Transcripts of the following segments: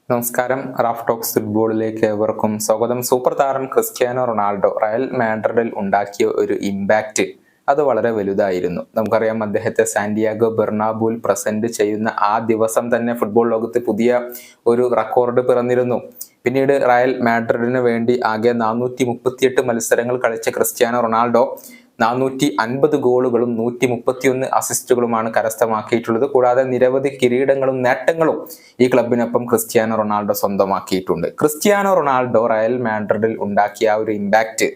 നമസ്കാരം. Raf talks ഫുട്ബോളിലേക്ക് ഏവർക്കും സ്വാഗതം. സൂപ്പർ താരം ക്രിസ്ത്യാനോ റൊണാൾഡോ റയൽ മാഡ്രിഡിൽ ഉണ്ടാക്കിയ ഒരു ഇമ്പാക്റ്റ് അത് വളരെ വലുതായിരുന്നു. നമുക്കറിയാം, അദ്ദേഹത്തെ സാന്റിയാഗോ ബെർണാബുവിൽ പ്രസന്റ് ചെയ്യുന്ന ആ ദിവസം തന്നെ ഫുട്ബോൾ ലോകത്ത് പുതിയ ഒരു റെക്കോർഡ് പിറന്നിരുന്നു. പിന്നീട് റയൽ മാഡ്രിഡിന് വേണ്ടി ആകെ 438 മത്സരങ്ങൾ കളിച്ച ക്രിസ്ത്യാനോ റൊണാൾഡോ 450 ഗോളുകളും 131 അസിസ്റ്റുകളുമാണ് കരസ്ഥമാക്കിയിട്ടുള്ളത്. കൂടാതെ നിരവധി കിരീടങ്ങളും നേട്ടങ്ങളും ഈ ക്ലബിനൊപ്പം ക്രിസ്ത്യാനോ റൊണാൾഡോ സ്വന്തമാക്കിയിട്ടുണ്ട്. ക്രിസ്ത്യാനോ റൊണാൾഡോ റയൽ മാഡ്രിഡിൽ ഉണ്ടാക്കിയ ആ ഒരു ഇമ്പാക്റ്റ്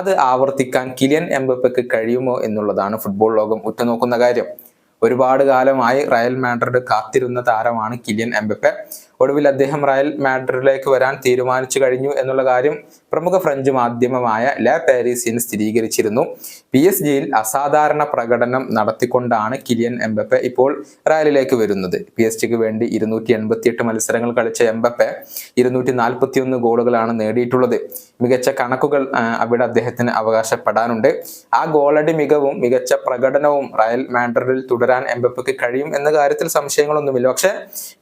അത് ആവർത്തിക്കാൻ കിലിയൻ എംബപ്പയ്ക്ക് കഴിയുമോ എന്നുള്ളതാണ് ഫുട്ബോൾ ലോകം ഉറ്റുനോക്കുന്ന കാര്യം. ഒരുപാട് കാലമായി റയൽ മാഡ്രിഡ് കാത്തിരുന്ന താരമാണ് കിലിയൻ എംബപ്പെ. ഒടുവിൽ അദ്ദേഹം റയൽ മാഡ്രിഡിലേക്ക് വരാൻ തീരുമാനിച്ചു കഴിഞ്ഞു എന്നുള്ള കാര്യം പ്രമുഖ ഫ്രഞ്ച് മാധ്യമമായ ലാ പാരീസിയൻ സ്ഥിരീകരിച്ചിരുന്നു. PSG-യിൽ അസാധാരണ പ്രകടനം നടത്തിക്കൊണ്ടാണ് കിലിയൻ എംബപ്പെ ഇപ്പോൾ റയലിലേക്ക് വരുന്നത്. PSG-ക്ക് വേണ്ടി 288 മത്സരങ്ങൾ കളിച്ച എംബപ്പെ 241 ഗോളുകളാണ് നേടിയിട്ടുള്ളത്. മികച്ച കണക്കുകൾ അവിടെ അദ്ദേഹത്തിന് അവകാശപ്പെടാനുണ്ട്. ആ ഗോളടി മികവും മികച്ച പ്രകടനവും റയൽ മാഡ്രിഡിൽ തുടരാൻ എംബപ്പയ്ക്ക് കഴിയും എന്ന കാര്യത്തിൽ സംശയങ്ങളൊന്നുമില്ല. പക്ഷെ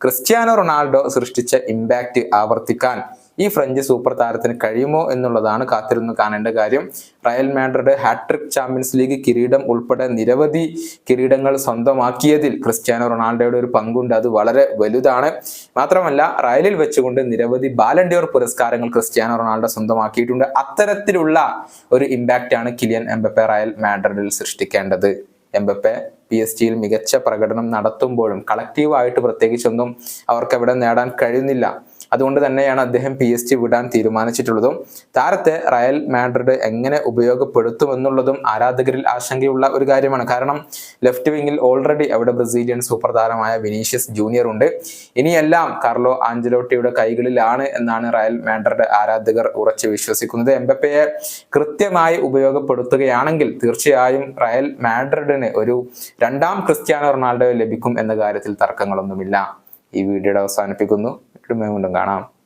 ക്രിസ്ത്യാനോ റൊണാൾഡോ സൃഷ്ടിച്ച ഇമ്പാക്റ്റ് ആവർത്തിക്കാൻ ഈ ഫ്രഞ്ച് സൂപ്പർ താരത്തിന് കഴിയുമോ എന്നുള്ളതാണ് കാത്തിരുന്ന് കാണേണ്ട കാര്യം. Real Madrid hat-trick Champions League കിരീടം ഉൾപ്പെടെ നിരവധി കിരീടങ്ങൾ സ്വന്തമാക്കിയതിൽ ക്രിസ്ത്യാനോ റൊണാൾഡോയുടെ ഒരു പങ്കുണ്ട്. അത് വളരെ വലുതാണ്. മാത്രമല്ല, റയലിൽ വെച്ചുകൊണ്ട് നിരവധി ബാലൻഡിയോർ പുരസ്കാരങ്ങൾ ക്രിസ്ത്യാനോ റൊണാൾഡോ സ്വന്തമാക്കിയിട്ടുണ്ട്. അത്തരത്തിലുള്ള ഒരു ഇമ്പാക്റ്റ് ആണ് കിലിയൻ എംബപ്പെ റയൽ മാഡ്രിഡിൽ സൃഷ്ടിക്കേണ്ടത്. എംബപ്പെ PSG-യിൽ മികച്ച പ്രകടനം നടത്തുമ്പോഴും കളക്റ്റീവായിട്ട് പ്രത്യേകിച്ചൊന്നും അവർക്ക് അവിടെ നേടാൻ കഴിയുന്നില്ല. അതുകൊണ്ട് തന്നെയാണ് അദ്ദേഹം PSG വിടാൻ തീരുമാനിച്ചിട്ടുള്ളതും. താരത്തെ റയൽ മാഡ്രിഡ് എങ്ങനെ ഉപയോഗപ്പെടുത്തുമെന്നുള്ളതും ആരാധകരിൽ ആശങ്കയുള്ള ഒരു കാര്യമാണ്. കാരണം ലെഫ്റ്റ് വിങ്ങിൽ ഓൾറെഡി അവിടെ ബ്രസീലിയൻ സൂപ്പർ താരമായ വിനീഷ്യസ് ജൂനിയർ ഉണ്ട്. ഇനിയെല്ലാം കാർലോ ആഞ്ചലോട്ടിയുടെ കൈകളിലാണ് എന്നാണ് റയൽ മാഡ്രിഡ് ആരാധകർ ഉറച്ചു വിശ്വസിക്കുന്നത്. എംബപ്പയെ കൃത്യമായി ഉപയോഗപ്പെടുത്തുകയാണെങ്കിൽ തീർച്ചയായും റയൽ മാഡ്രിഡിന് ഒരു രണ്ടാം ക്രിസ്ത്യാനോ റൊണാൾഡോ ലഭിക്കും എന്ന കാര്യത്തിൽ തർക്കങ്ങളൊന്നുമില്ല. ഈ വീഡിയോയുടെ അവസാനിപ്പിക്കുന്നു. വീണ്ടും കാണാം.